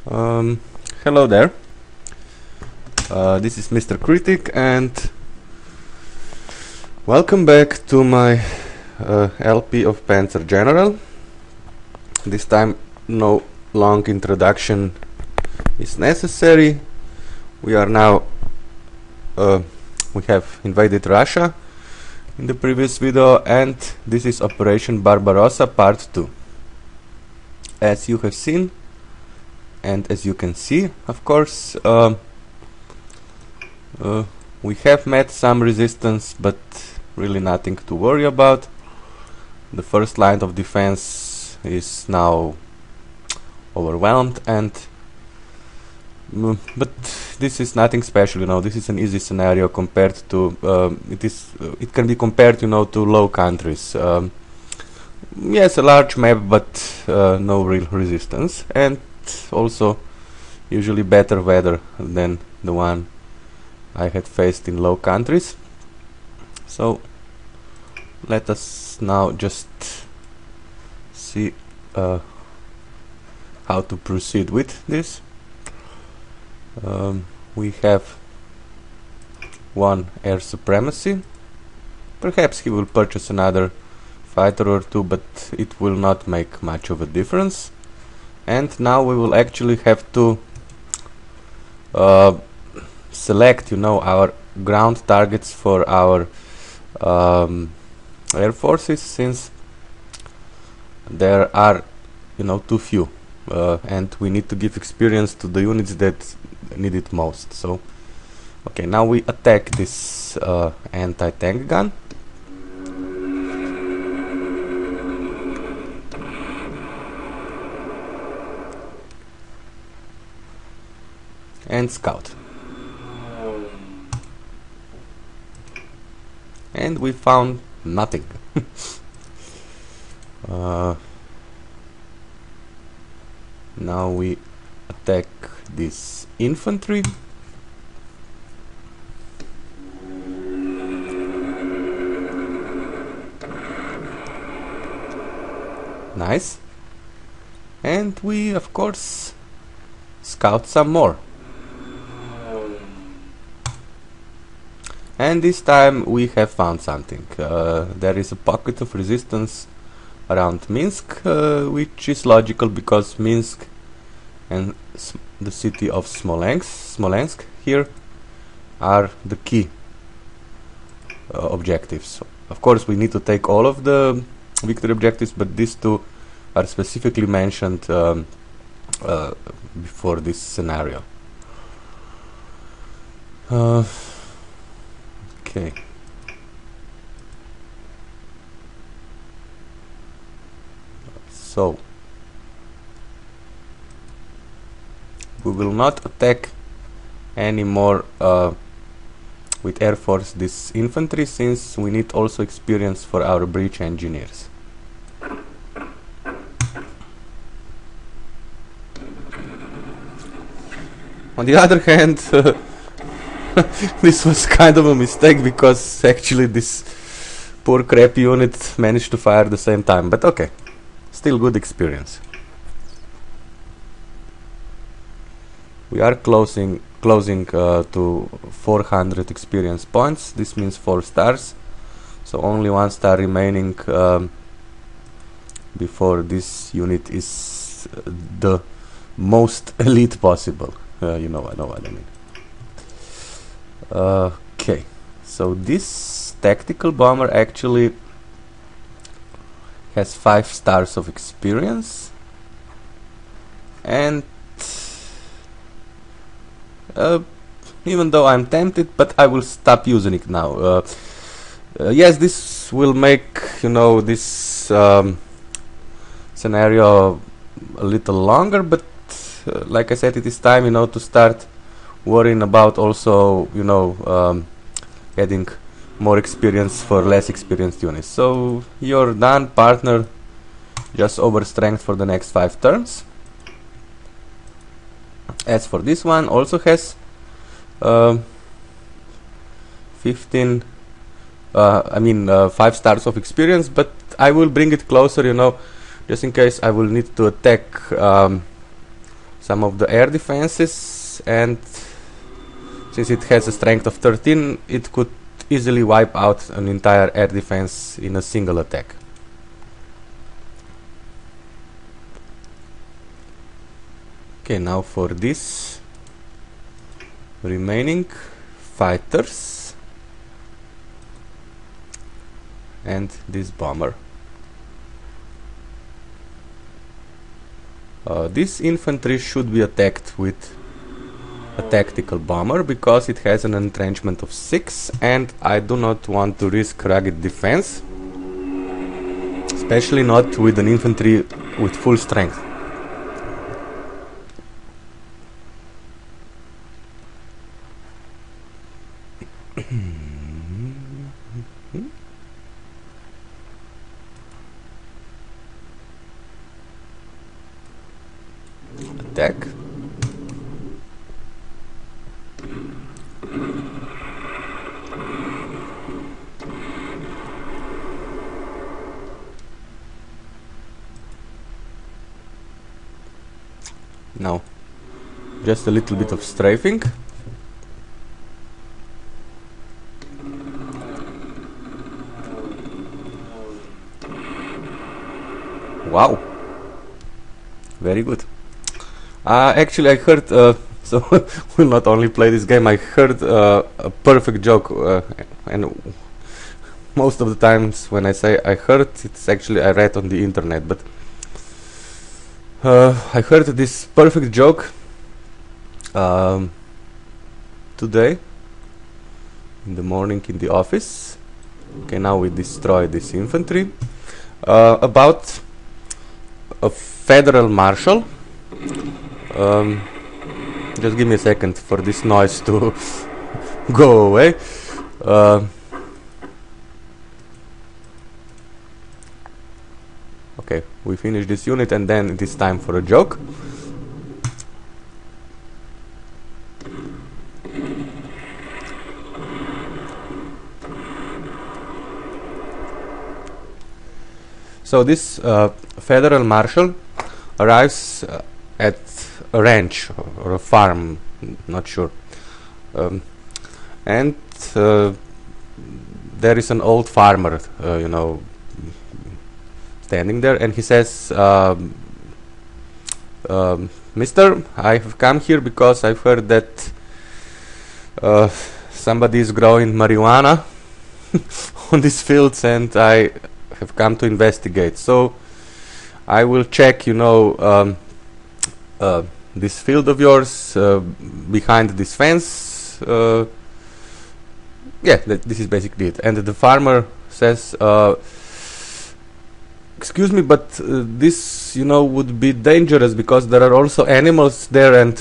Hello there. This is MrKritik and welcome back to my LP of Panzer General. This time no long introduction is necessary. We are now we have invaded Russia in the previous video, and this is Operation Barbarossa Part 2. As you have seen, and as you can see, of course, we have met some resistance, but really nothing to worry about. The first line of defense is now overwhelmed, and but this is nothing special, you know. This is an easy scenario compared to it can be compared, you know, to low countries. Yes, a large map, but no real resistance, and also usually better weather than the one I had faced in low countries. So let us now just see how to proceed with this. We have one air supremacy. Perhaps he will purchase another fighter or two, but it will not make much of a difference. And now we will actually have to select, you know, our ground targets for our air forces, since there are, you know, too few, and we need to give experience to the units that need it most. So okay, now we attack this anti-tank gun. And scout. And we found nothing. Now we attack this infantry. Nice. And we, of course, scout some more. And this time we have found something. There is a pocket of resistance around Minsk, which is logical because Minsk and the city of Smolensk here are the key objectives. Of course, we need to take all of the victory objectives, but these two are specifically mentioned before this scenario. Okay. So we will not attack anymore with Air Force this infantry, since we need also experience for our breach engineers. On the other hand, this was kind of a mistake, because actually this poor crappy unit managed to fire at the same time, but okay, still good experience. We are closing to 400 experience points. This means 4 stars, so only 1 star remaining before this unit is the most elite possible. You know what I mean. Okay, so this tactical bomber actually has 5 stars of experience, and even though I'm tempted, but I will stop using it now. Yes, this will make, you know, this scenario a little longer, but like I said, it is time, you know, to start worrying about also, you know, getting more experience for less experienced units. So you're done, partner. Just overstrength for the next 5 turns. As for this one, also has 15 5 stars of experience, but I will bring it closer, you know, just in case I will need to attack some of the air defenses, and since it has a strength of 13, it could easily wipe out an entire air defense in a single attack. Okay, now for this remaining fighters and this bomber. This infantry should be attacked with a tactical bomber because it has an entrenchment of 6, and I do not want to risk rugged defense, especially not with an infantry with full strength. Attack. Now, just a little bit of strafing. Wow, very good. Actually, I heard, so we'll not only play this game, I heard a perfect joke, and most of the times when I say I heard, it's actually I read on the internet, but I heard this perfect joke today in the morning in the office. Okay, now we destroy this infantry, about a federal marshal. Just give me a second for this noise to go away. Okay, we finish this unit and then it is time for a joke. So this federal marshal arrives at a ranch or a farm, not sure, and there is an old farmer, you know, standing there, and he says, Mister, I have come here because I've heard that somebody is growing marijuana on these fields, and I have come to investigate. So I will check, you know, this field of yours behind this fence. Yeah, this is basically it. And the farmer says, excuse me, but this, you know, would be dangerous because there are also animals there, and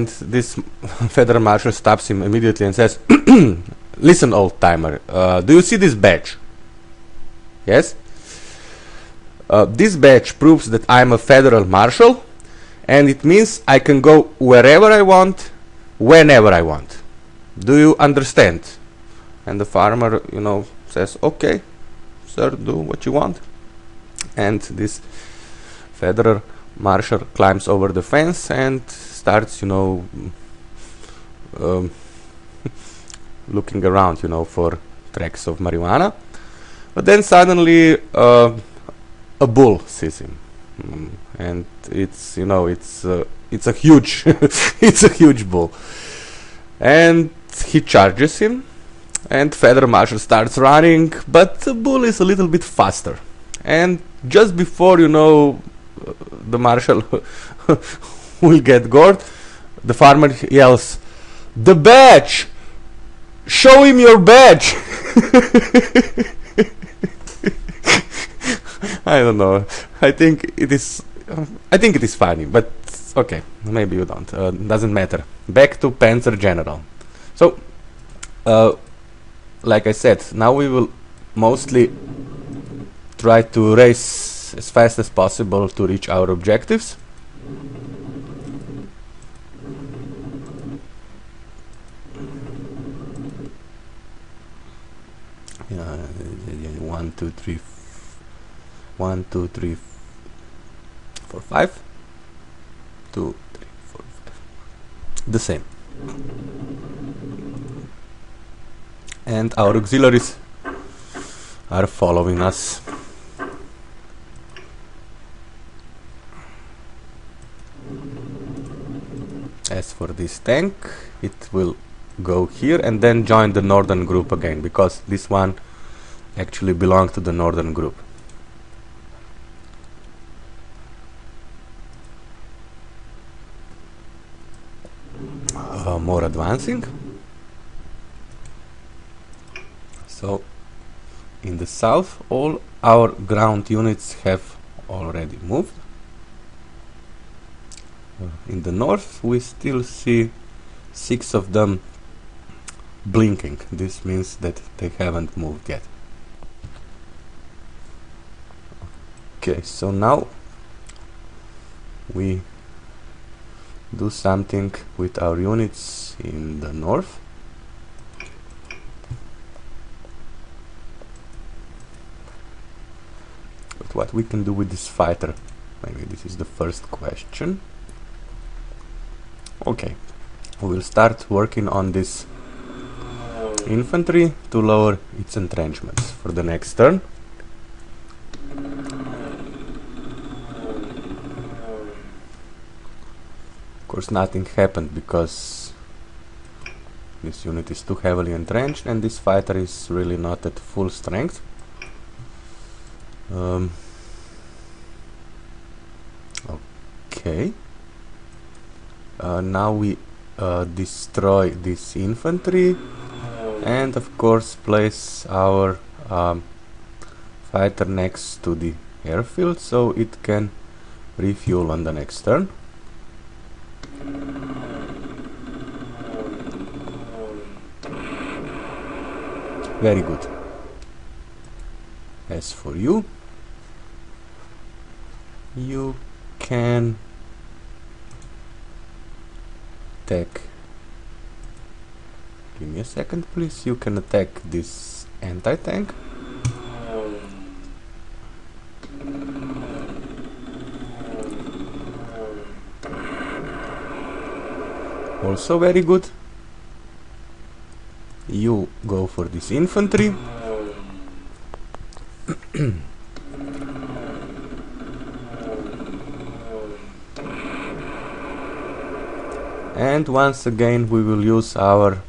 this federal marshal stops him immediately and says, listen, old timer, do you see this badge? Yes? This badge proves that I'm a federal marshal, and it means I can go wherever I want, whenever I want. Do you understand? And the farmer, you know, says, okay, sir, do what you want. And this federal marshal climbs over the fence and starts, you know, looking around, you know, for tracks of marijuana. But then suddenly a bull sees him, and it's, you know, it's a huge it's a huge bull, and he charges him, and federal marshal starts running, but the bull is a little bit faster, and just before, you know, the marshal will get gored, the farmer yells, the badge, show him your badge. I don't know. I think it is funny, but okay, maybe you don't. Doesn't matter. Back to Panzer General. So, like I said, now we will mostly try to race as fast as possible to reach our objectives. Yeah, 1, 2, 3, 4, 5. 2, 3, 4, 5. The same. And our auxiliaries are following us. As for this tank, it will go here and then join the northern group again, because this one actually belongs to the northern group. More advancing. So in the south all our ground units have already moved. In the north we still see 6 of them blinking. This means that they haven't moved yet. Okay, so now we do something with our units in the north. But what we can do with this fighter? Maybe this is the first question. Okay, we will start working on this infantry to lower its entrenchments for the next turn. Of course nothing happened because this unit is too heavily entrenched and this fighter is really not at full strength. Okay. Now we destroy this infantry and of course place our fighter next to the airfield so it can refuel on the next turn. Very good. As for you, you can attack. Give me a second, please. You can attack this anti-tank. Also very good. You go for this infantry. And once again we will use our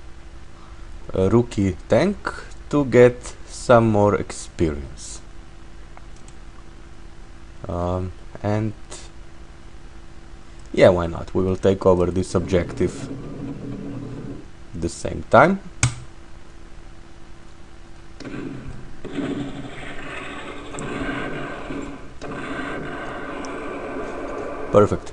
rookie tank to get some more experience. And yeah, why not? We will take over this objective at the same time. Perfect.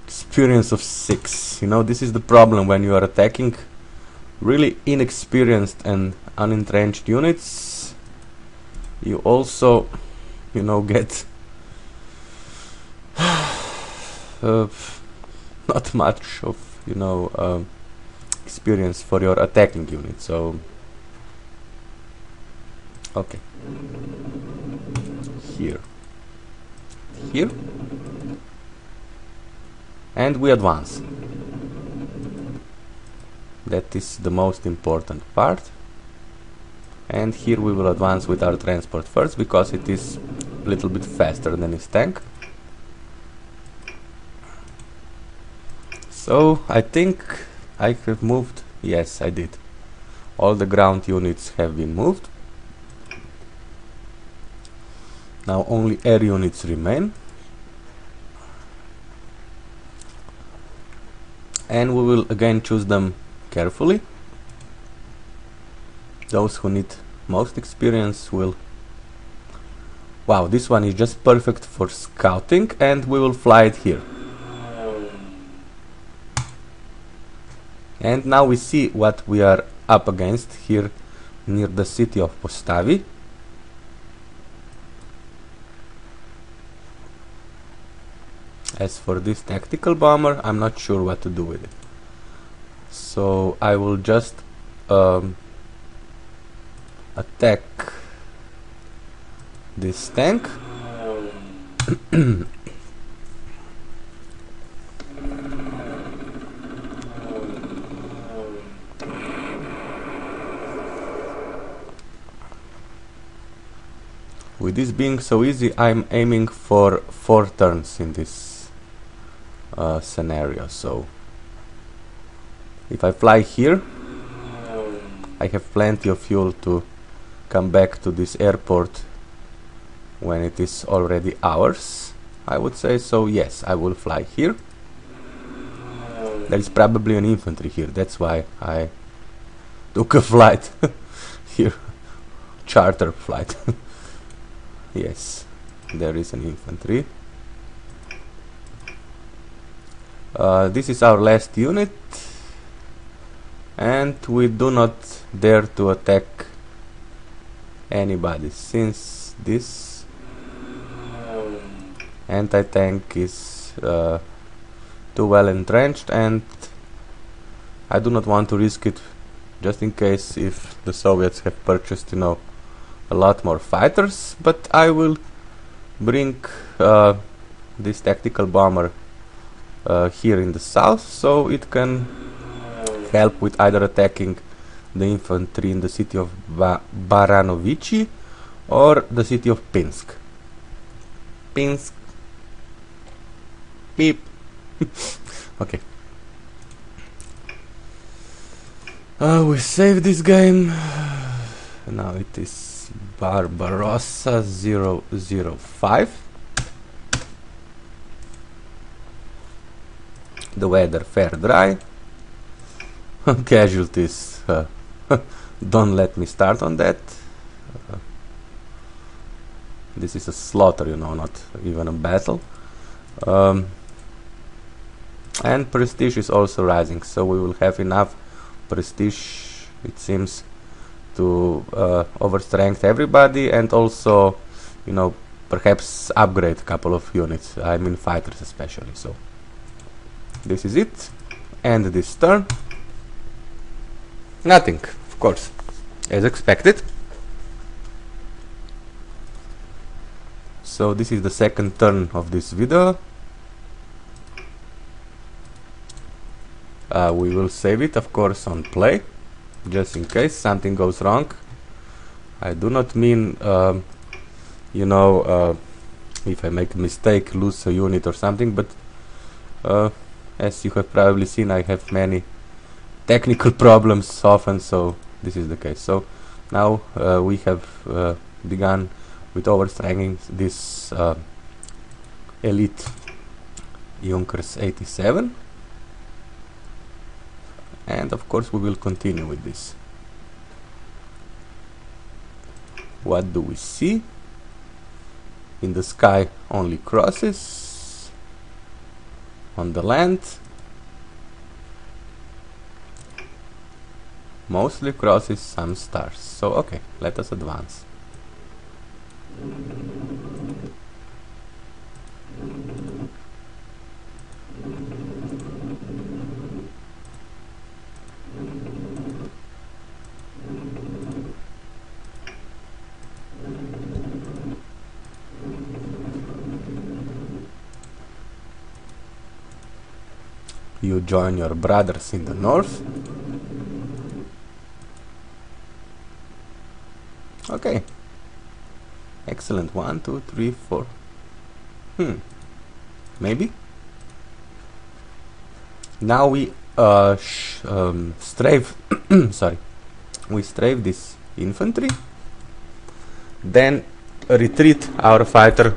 Experience of 6. You know, this is the problem when you are attacking really inexperienced and unentrenched units. You also, you know, get not much of, you know, experience for your attacking unit. So okay, here, and we advance. That is the most important part. And here we will advance with our transport first because it is a little bit faster than his tank. So I think I have moved. Yes, I did. All the ground units have been moved. Now only air units remain. And we will again choose them carefully. Those who need most experience will... Wow, this one is just perfect for scouting, and we will fly it here. And now we see what we are up against here near the city of Postavi. As for this tactical bomber, I'm not sure what to do with it. So I will just attack this tank. With this being so easy, I'm aiming for 4 turns in this scenario. So if I fly here, I have plenty of fuel to come back to this airport when it is already ours, I would say. So yes, I will fly here. There is probably an infantry here, that's why I took a flight here, charter flight. Yes, there is an infantry. This is our last unit, and we do not dare to attack anybody since this anti-tank is too well entrenched, and I do not want to risk it just in case if the Soviets have purchased, you know, a lot more fighters. But I will bring this tactical bomber here in the south, so it can help with either attacking the infantry in the city of Baranovichi or the city of Pinsk. Pinsk. Beep. Okay. We save this game. Now it is Barbarossa002. The weather fair dry. Casualties. Don't let me start on that. This is a slaughter, you know, not even a battle. And prestige is also rising, so we will have enough prestige, it seems, to overstrength everybody, and also, you know, perhaps upgrade a couple of units, I mean fighters especially. So this is it. And this turn, nothing, of course, as expected. So this is the second turn of this video. We will save it, of course, on play, just in case something goes wrong. I do not mean, you know, if I make a mistake, lose a unit or something, but as you have probably seen, I have many technical problems often, so this is the case. So now we have begun with overstrengthing this elite Junkers 87, and of course we will continue with this. What do we see? In the sky only crosses, on the land mostly crosses, some stars. So okay, let us advance. You join your brothers in the north. Okay. Excellent. 1, 2, 3, 4. Maybe. Now we strafe. Sorry. We strafe this infantry. Then retreat our fighter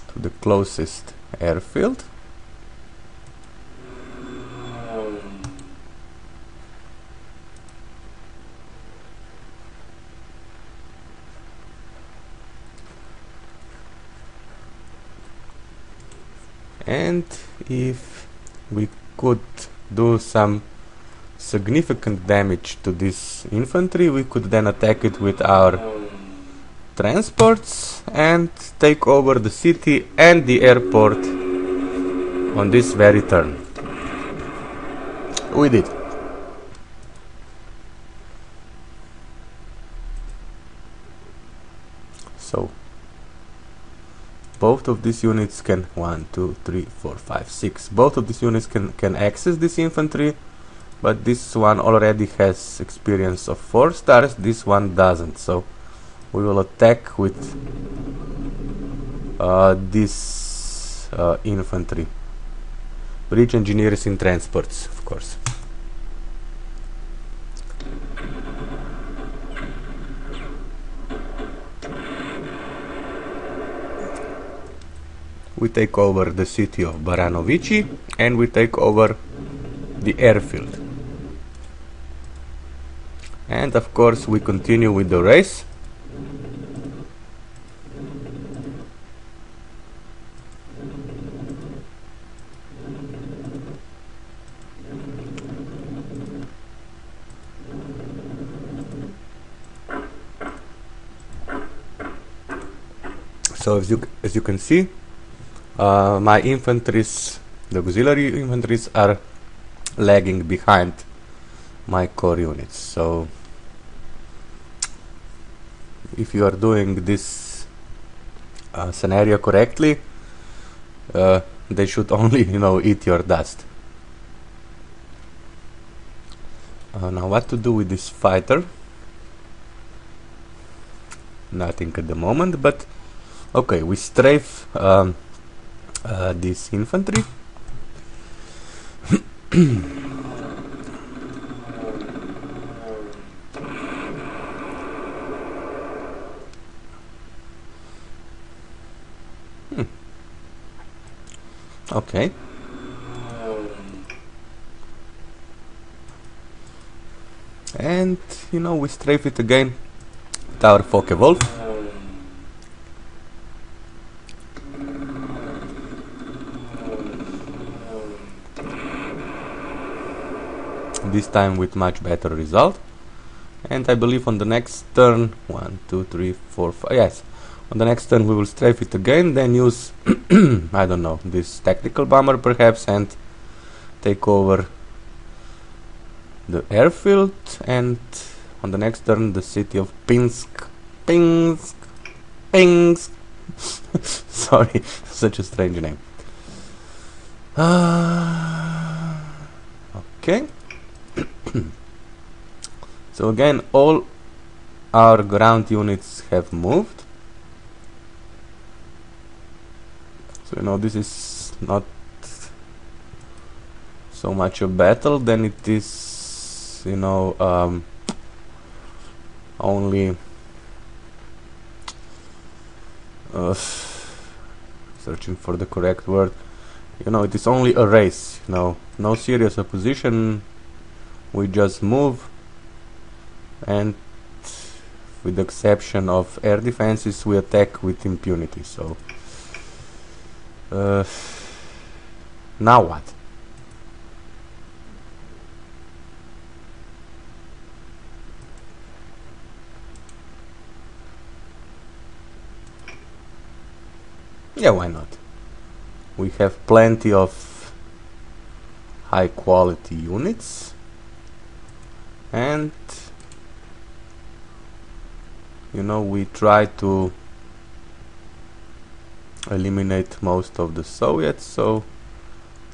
to the closest airfield. And if we could do some significant damage to this infantry, we could then attack it with our transports and take over the city and the airport on this very turn. We did. So both of these units can 1, 2, 3, 4, 5, 6. Both of these units can access this infantry, but this one already has experience of 4 stars, this one doesn't, so we will attack with this infantry. Bridge engineers in transports, of course. We take over the city of Baranovici and we take over the airfield. And of course we continue with the race. So as you can see, my infantries, the auxiliary infantries, are lagging behind my core units. So if you are doing this scenario correctly, they should only, eat your dust. Now what to do with this fighter? Nothing at the moment, but okay, we strafe this infantry. Okay. And we strafe it again with our Focke-Wulf. This time with much better result. And I believe on the next turn, 1, 2, 3, 4, 5, yes, on the next turn we will strafe it again, then use I don't know, this tactical bomber perhaps, and take over the airfield, and on the next turn the city of Pinsk. Sorry, such a strange name. Okay. So again, all our ground units have moved. So this is not so much a battle, then it is only searching for the correct word. It is only a race. No serious opposition. We just move, and with the exception of air defenses, we attack with impunity. So now what? Yeah, why not? We have plenty of high quality units, and we try to eliminate most of the Soviets. So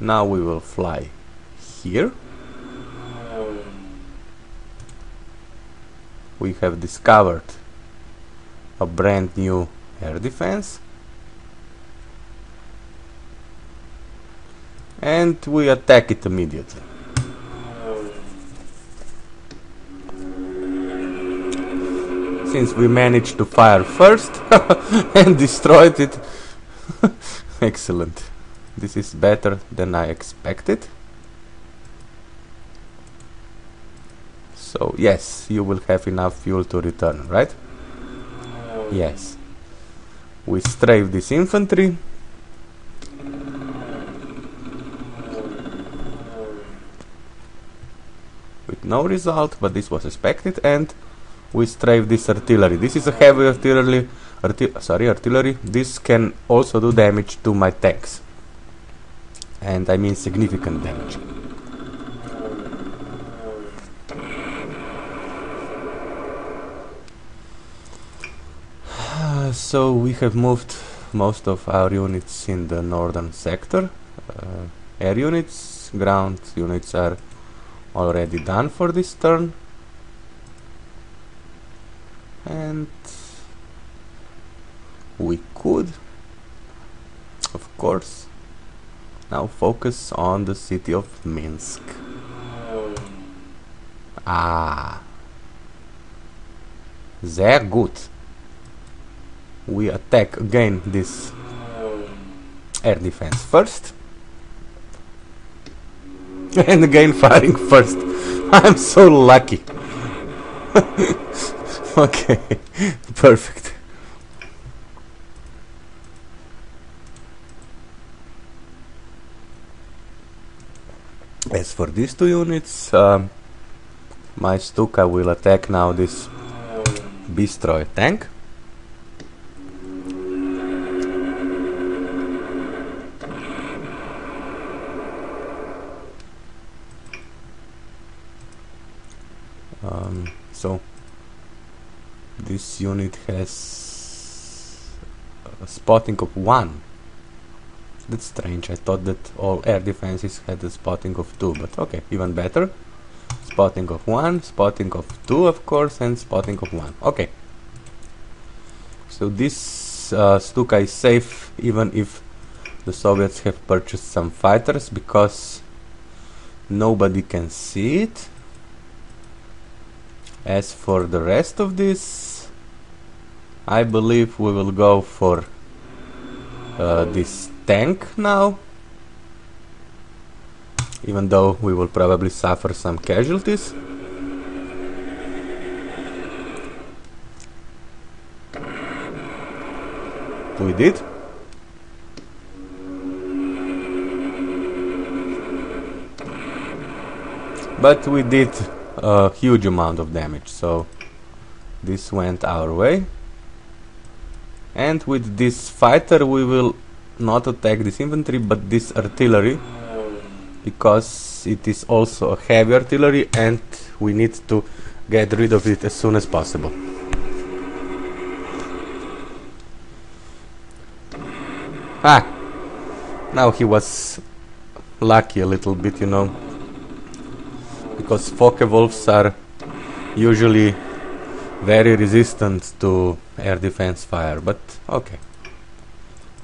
now we will fly here. We have discovered a brand new air defense, and we attack it immediately. Since we managed to fire first and destroyed it. Excellent. This is better than I expected. So yes, you will have enough fuel to return, right? Yes. We strafe this infantry. With no result, but this was expected, and we strafe this artillery. This is a heavy artillery. Artillery. This can also do damage to my tanks, and I mean significant damage. So we have moved most of our units in the northern sector. Air units, ground units are already done for this turn. And we could, of course, now focus on the city of Minsk. Sehr gut. We attack again this air defense first. And again firing first. I'm so lucky. Okay, perfect. As for these two units, my Stuka will attack now this Bistroy tank. So this unit has a spotting of 1. That's strange. I thought that all air defenses had a spotting of 2, but okay, even better. Spotting of 1, spotting of 2, of course, and spotting of 1. Okay. So this Stuka is safe even if the Soviets have purchased some fighters, because nobody can see it. As for the rest of this, I believe we will go for this tank now, even though we will probably suffer some casualties. We did. But we did a huge amount of damage, so this went our way. And with this fighter we will not attack this infantry but this artillery, because it is also a heavy artillery and we need to get rid of it as soon as possible. Now he was lucky a little bit, you know, because Focke-Wulfs are usually very resistant to air defense fire, but okay.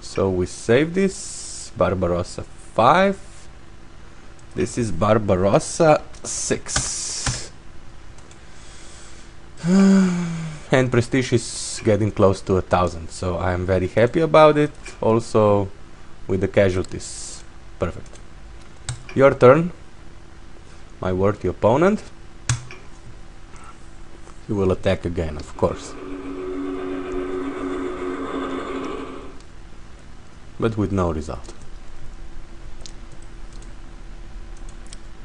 So we save this Barbarossa 5. This is Barbarossa 6. And prestige is getting close to 1,000, so I am very happy about it. Also with the casualties. Perfect. Your turn, my worthy opponent. You will attack again, of course. But with no result.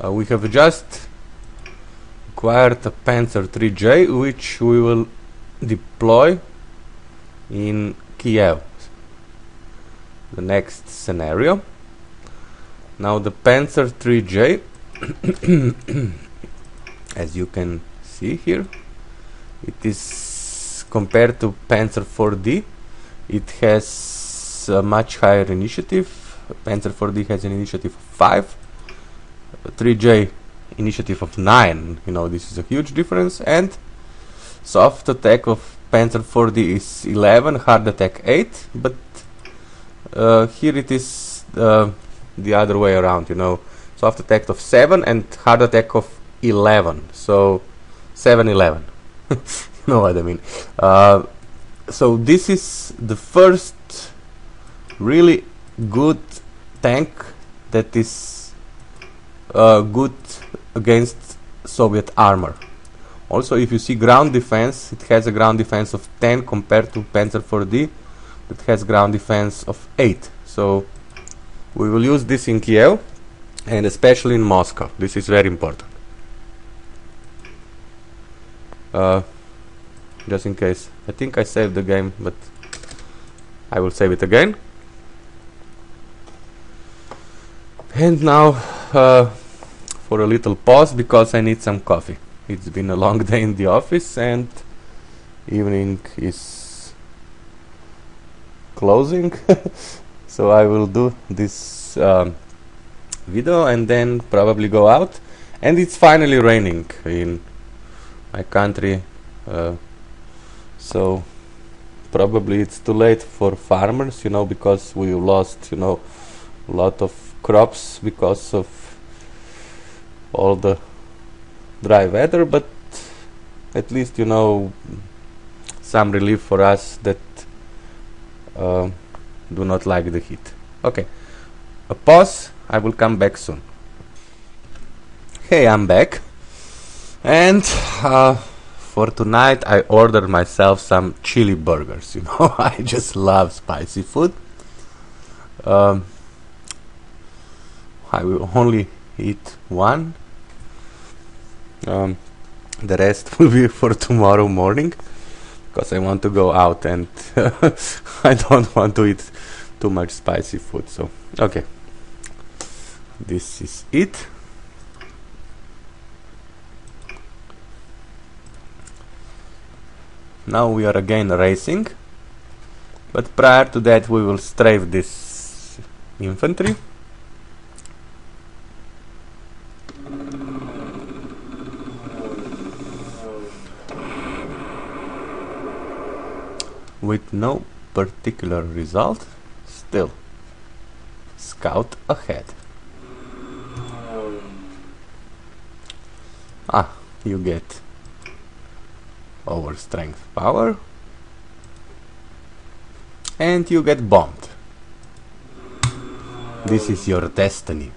We have just acquired a Panzer 3J, which we will deploy in Kiev. The next scenario. Now the Panzer 3J, as you can see here, it is compared to Panzer 4D, it has a much higher initiative. Panzer 4D has an initiative of 5, 3J initiative of 9. You know, this is a huge difference. And soft attack of Panzer 4D is 11, hard attack 8, but here it is the other way around, you know, soft attack of 7 and hard attack of 11, so 7-11. You know what I mean. So this is the first really good tank that is good against Soviet armor. Also, if you see ground defense, it has a ground defense of 10 compared to Panzer 4D that has ground defense of 8. So we will use this in Kiev and especially in Moscow. This is very important. Just in case. I think I saved the game, but I will save it again. And now for a little pause, because I need some coffee. It's been a long day in the office and evening is closing. So I will do this video and then probably go out. And it's finally raining in my country, so probably it's too late for farmers, you know, because we lost, you know, a lot of crops because of all the dry weather, but at least, you know, some relief for us that do not like the heat. Okay, a pause, I will come back soon. Hey, I'm back, and for tonight I ordered myself some chili burgers, you know. I just love spicy food. I will only eat one. The rest will be for tomorrow morning, because I want to go out and I don't want to eat too much spicy food. So, okay, this is it. Now we are again racing, but prior to that we will strafe this infantry. With no particular result, still scout ahead. You get over strength power, and you get bombed. This is your destiny.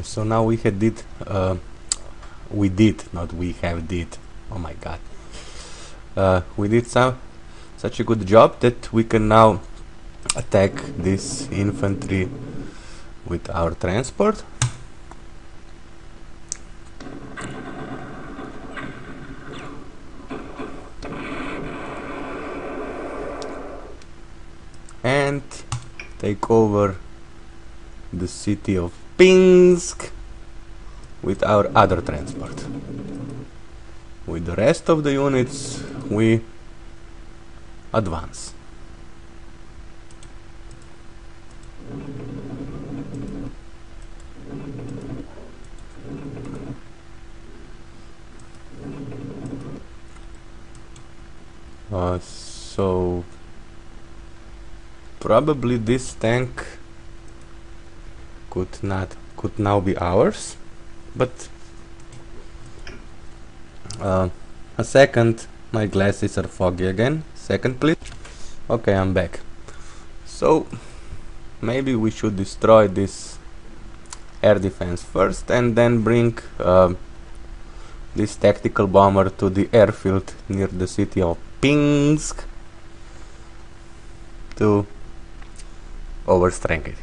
So now we have did, oh my god, we did such a good job that we can now attack this infantry with our transport. And take over the city of Pinsk with our other transport. With the rest of the units we advance. So probably this tank could now be ours, but a second, my glasses are foggy again. Second please. Okay, I'm back. So maybe we should destroy this air defense first and then bring this tactical bomber to the airfield near the city of Pinsk to overstrength it.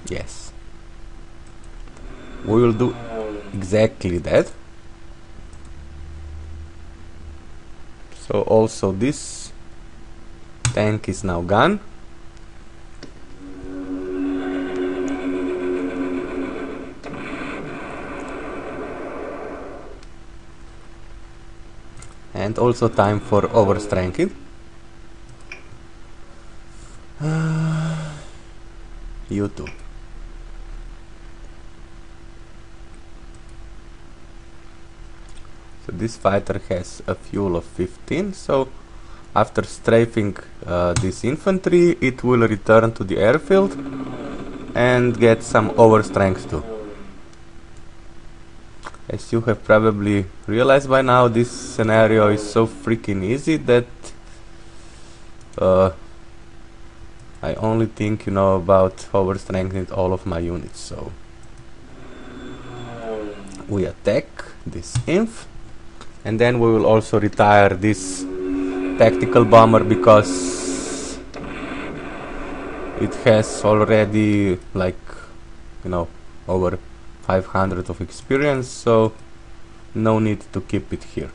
Yes, we will do exactly that. So also this tank is now gone. And also time for overstrength. You too. So this fighter has a fuel of 15, so after strafing this infantry it will return to the airfield and get some overstrength too. As you have probably realized by now, this scenario is so freaking easy that I only think, you know, about overstrengthening all of my units. So we attack this inf, and then we will also retire this tactical bomber because it has already, like, you know, over 500 of experience, so no need to keep it here.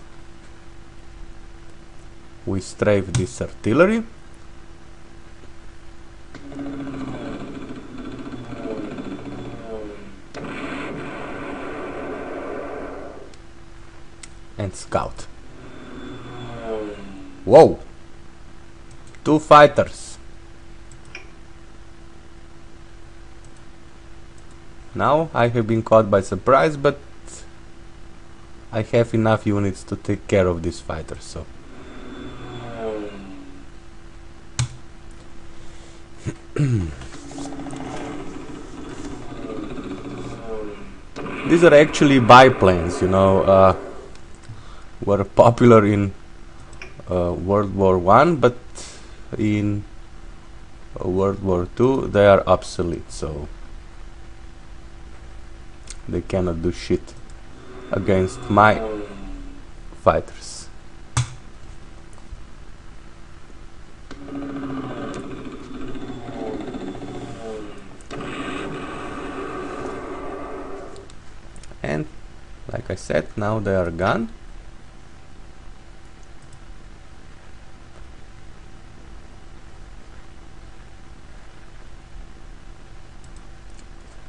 We strafe this artillery. and scout. Whoa! 2 fighters. Now I have been caught by surprise, but I have enough units to take care of these fighters, so these are actually biplanes, you know, were popular in World War I, but in World War II they are obsolete, so they cannot do shit against my fighters. And like I said, now they are gone.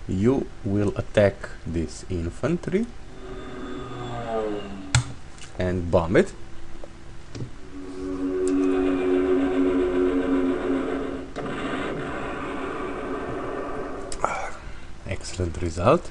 You will attack this infantry and bomb it. Excellent result.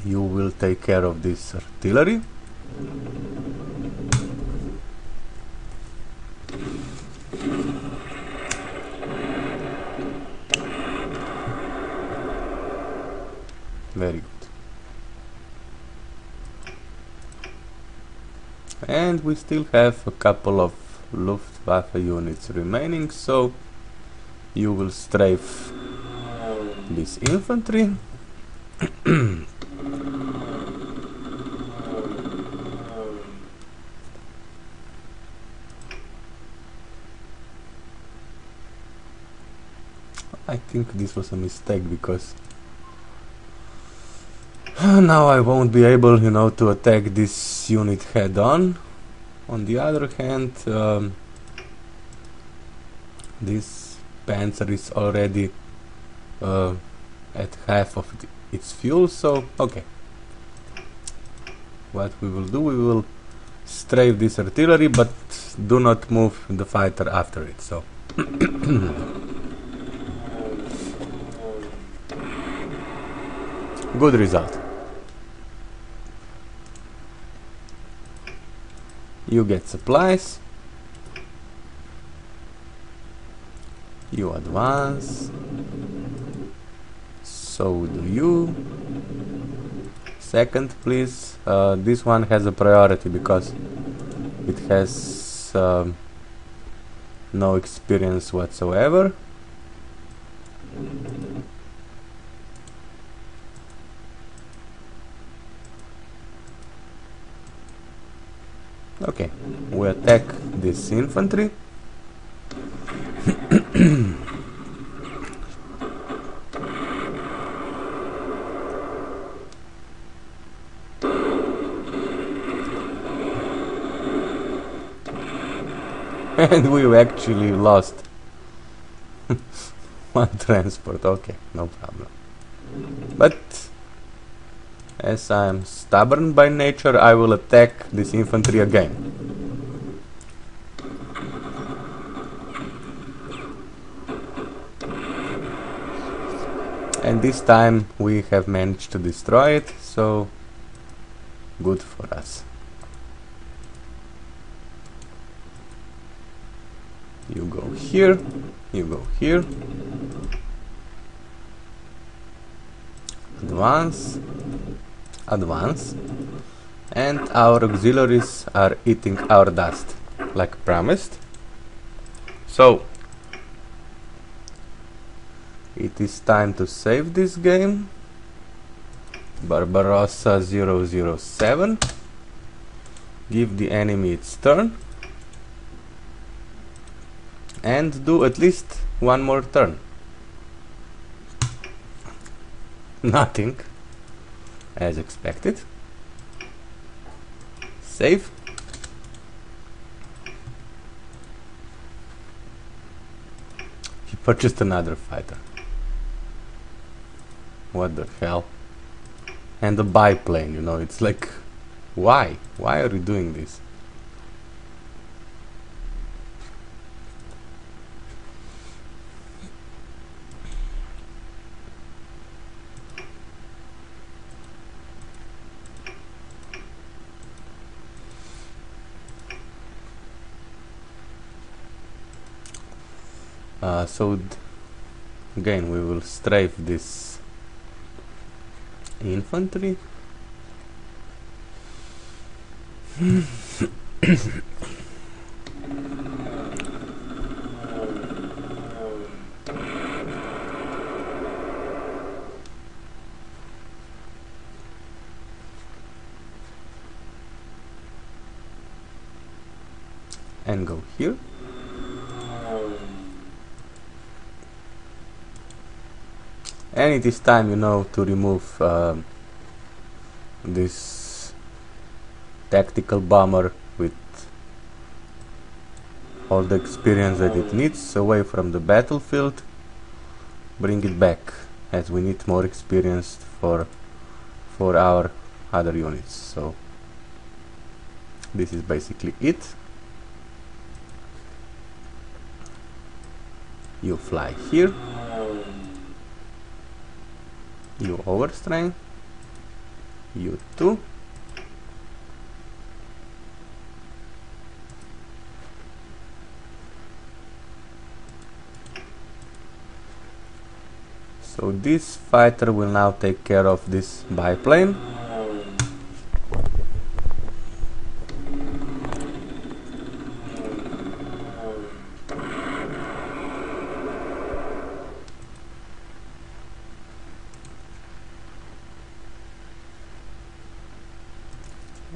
You will take care of this artillery. Very good. And we still have a couple of Luftwaffe units remaining, so you will strafe this infantry. I think this was a mistake, because now I won't be able, you know, to attack this unit head on. On the other hand, this Panzer is already at half of its fuel, so okay. What we will do, we will strafe this artillery, but do not move the fighter after it, so good result. You get supplies. You advance. So do you. Second, please. This one has a priority because it has no experience whatsoever. Okay, we attack this infantry. And we actually lost one transport. Okay, no problem. But as I am stubborn by nature, I will attack this infantry again. And this time we have managed to destroy it, so good for us. You go here, you go here. Advance. Advance, and our auxiliaries are eating our dust like promised. So it is time to save this game. Barbarossa007, give the enemy its turn and do at least one more turn. Nothing, as expected. Save. He purchased another fighter. What the hell? And a biplane, you know, it's like, why? Why are you doing this? So again we will strafe this infantry. And go here. And it is time, you know, to remove this tactical bomber with all the experience that it needs away from the battlefield. Bring it back, as we need more experience for our other units. So this is basically it. You fly here. You overstrain. You too. So this fighter will now take care of this biplane.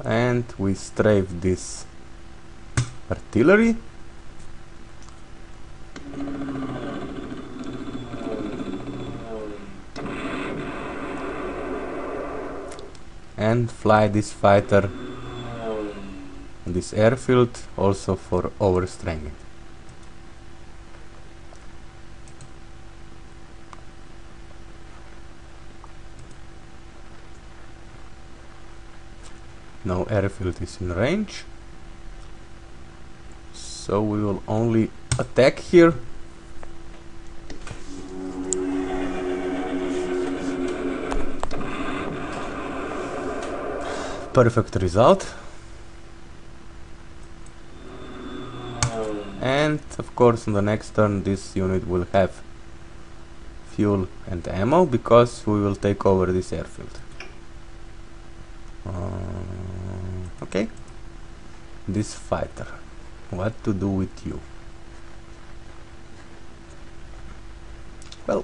And we strafe this artillery. And fly this fighter on this airfield also for overstraining. No airfield is in range, so we will only attack here. Perfect result. And of course on the next turn this unit will have fuel and ammo, because we will take over this airfield. Okay, this fighter, what to do with you? Well,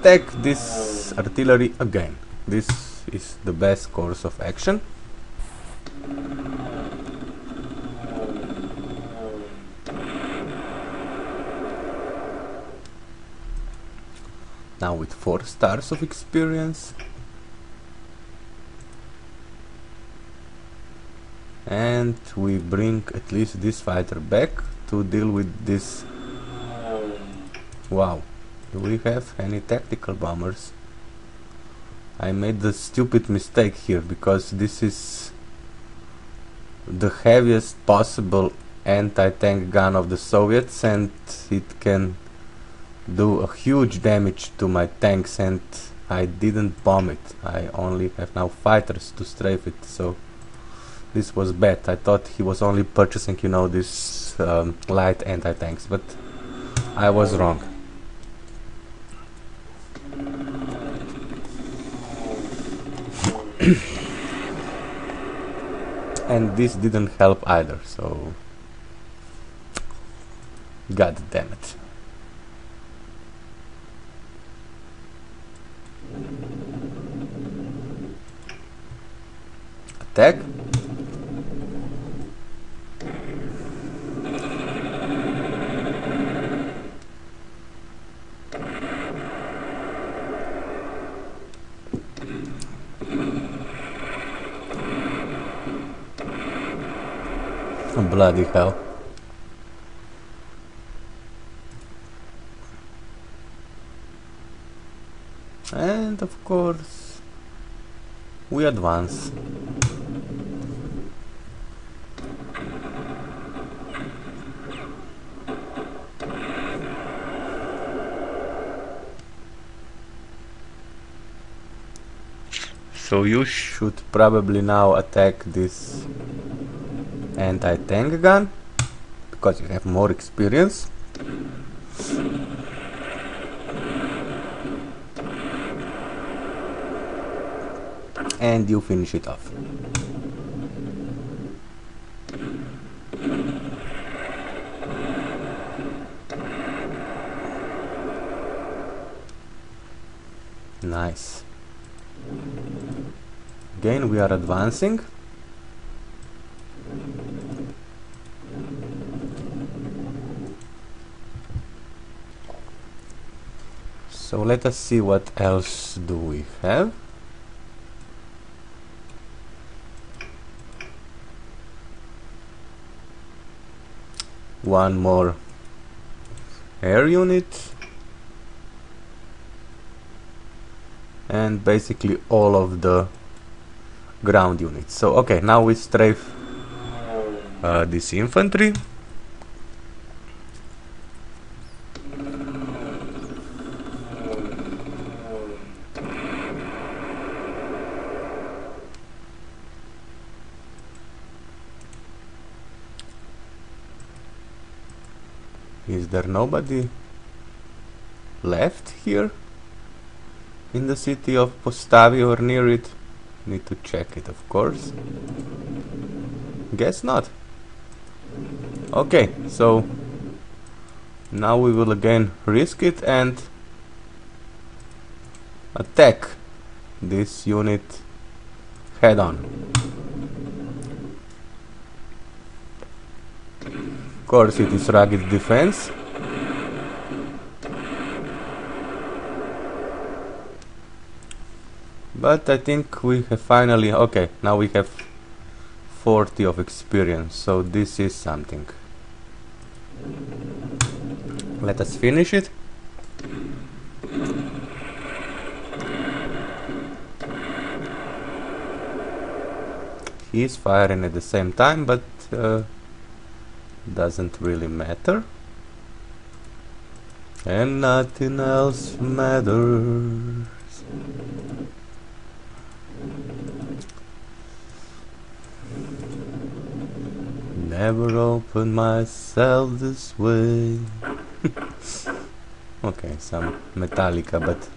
take this artillery again. This is the best course of action. Now with 4 stars of experience. And we bring at least this fighter back to deal with this. Wow, do we have any tactical bombers? I made the stupid mistake here, because this is the heaviest possible anti-tank gun of the Soviets, and it can do a huge damage to my tanks, and I didn't bomb it. I only have now fighters to strafe it, so this was bad. I thought he was only purchasing, you know, this light anti-tanks, but I was wrong. And this didn't help either, so god damn it. Attack. Bloody hell. And of course we advance. So you should probably now attack this anti-tank gun, because you have more experience. And you finish it off. Nice. Again, we are advancing. So let us see what else do we have. One more air unit. And basically all of the ground units. So okay, now we strafe this infantry. Is there nobody left here in the city of Postavi or near it? Need to check it, of course. Guess not. Okay, so now we will again risk it and attack this unit head on. Of course, it is rugged defense. But I think we have finally... okay, now we have 40 of experience, so this is something. Let us finish it. He is firing at the same time, but doesn't really matter. And nothing else matters. Never opened myself this way. Okay, some Metallica, but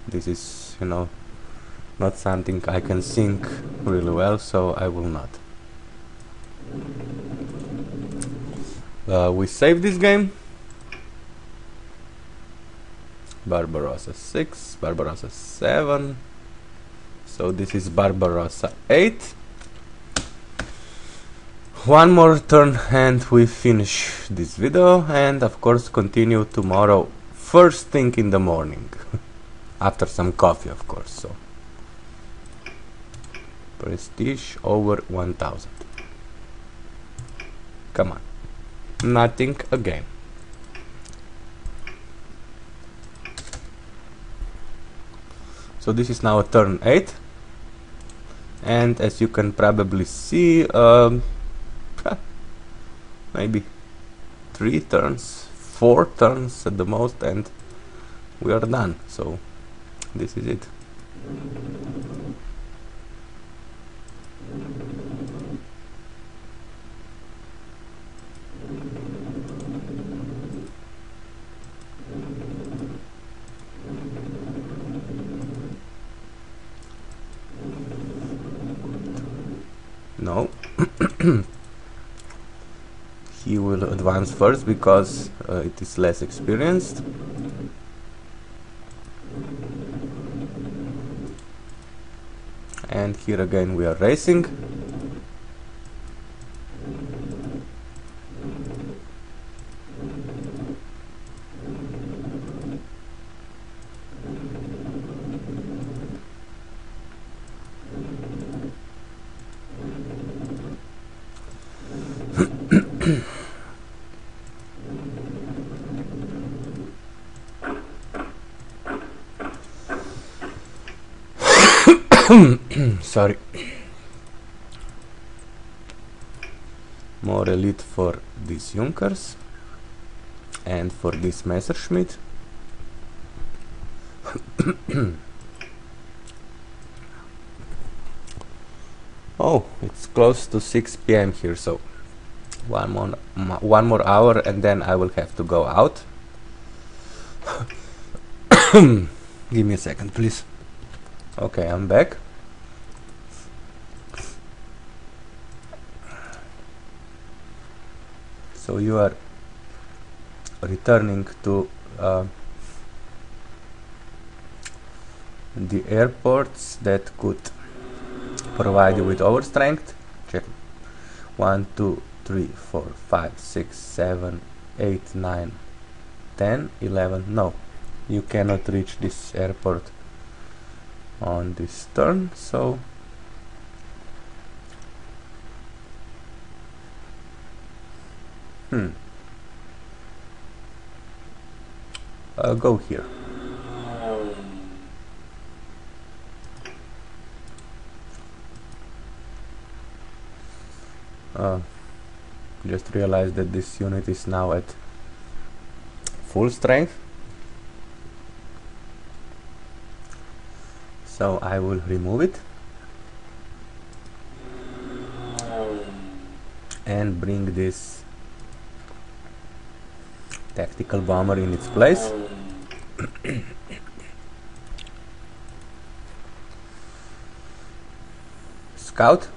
this is, you know, not something I can sing really well, so I will not. We save this game. Barbarossa 6, Barbarossa 7. So this is Barbarossa 8. One more turn and we finish this video, and of course continue tomorrow first thing in the morning. After some coffee, of course. So prestige over 1000. Come on. Nothing again. So this is now a turn 8, and as you can probably see, maybe 3 turns, 4 turns at the most, and we are done. So this is it. No. He will advance first because it is less experienced. And here again we are racing. Sorry. More elite for these Junkers and for this Messerschmitt. Oh, it's close to 6 PM here, so one more hour and then I will have to go out. Give me a second, please. Okay, I'm back. So you are returning to the airports that could provide you with overstrength. Check. 1, 2, 3, 4, 5, 6, 7, 8, 9, 10, 11. No, you cannot reach this airport on this turn, so go here. Just realized that this unit is now at full strength, so I will remove it and bring this tactical bomber in its place. Scout.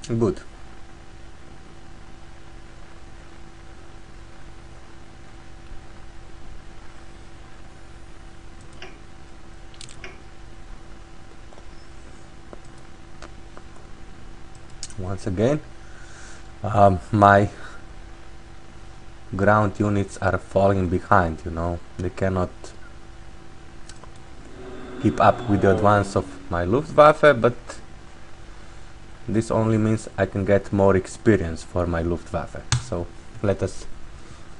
Good. Once again, my ground units are falling behind, you know, they cannot keep up with the advance of my Luftwaffe, but this only means I can get more experience for my Luftwaffe. So let us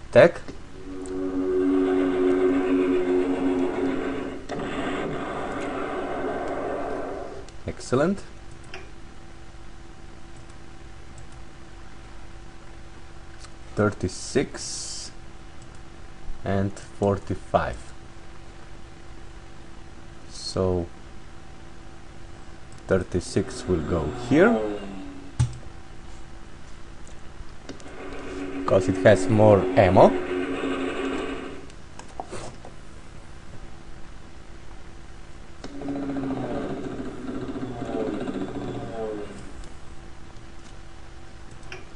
attack. Excellent. $36 and 45. So 36 will go here because it has more ammo.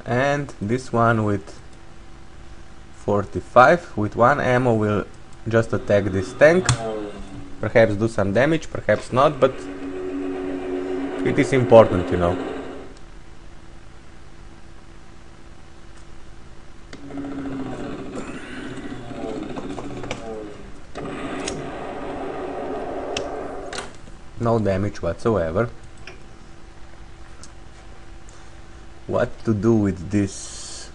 And this one with 45 with one ammo will just attack this tank, perhaps do some damage, perhaps not, but it is important, you know. No damage whatsoever. What to do with this?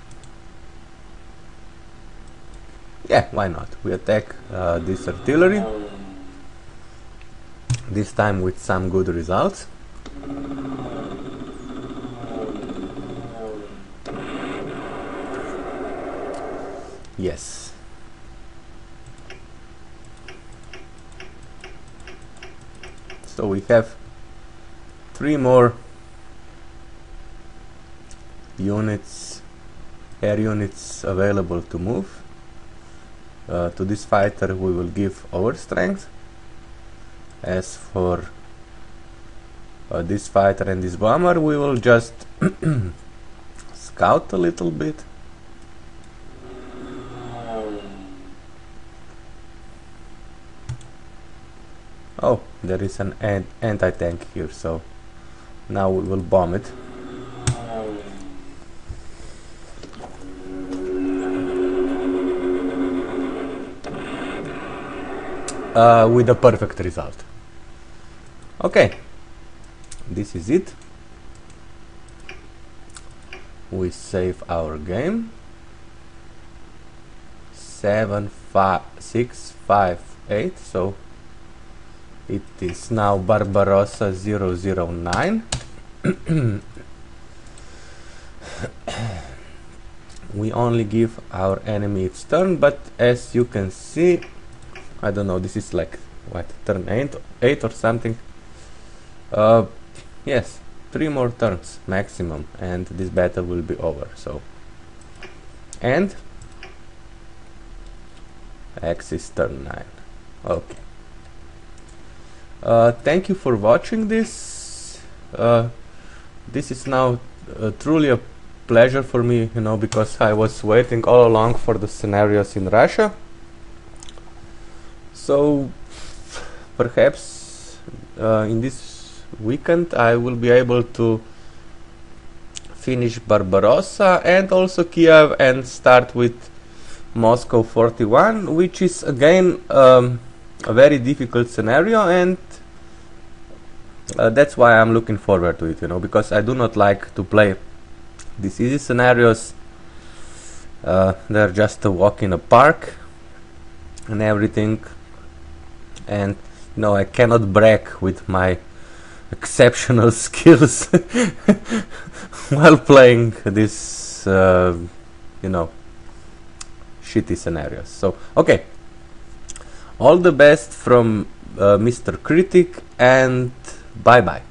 Yeah, why not? We attack this artillery, this time with some good results. Yes. So we have 3 more units, air units available to move. To this fighter we will give overstrength. As for this fighter and this bomber, we will just scout a little bit. Oh, there is an anti-tank here, so now we will bomb it. With a perfect result. Okay, this is it. We save our game. 7, 5, 6, 5, 8. So It is now Barbarossa009. We only give our enemy its turn, but as you can see, I don't know, this is like what, turn 8 or something. Yes, 3 more turns maximum and this battle will be over. So, and X is turn 9. Okay. Thank you for watching this. This is now truly a pleasure for me, you know, because I was waiting all along for the scenarios in Russia. So perhaps in this weekend I will be able to finish Barbarossa and also Kiev and start with Moscow 41, which is again a very difficult scenario, and that's why I'm looking forward to it, you know, because I do not like to play these easy scenarios. They're just a walk in a park and everything, and you know, I cannot brag with my exceptional skills while playing this you know, shitty scenarios. So okay, all the best from Mr. Critic, and bye bye.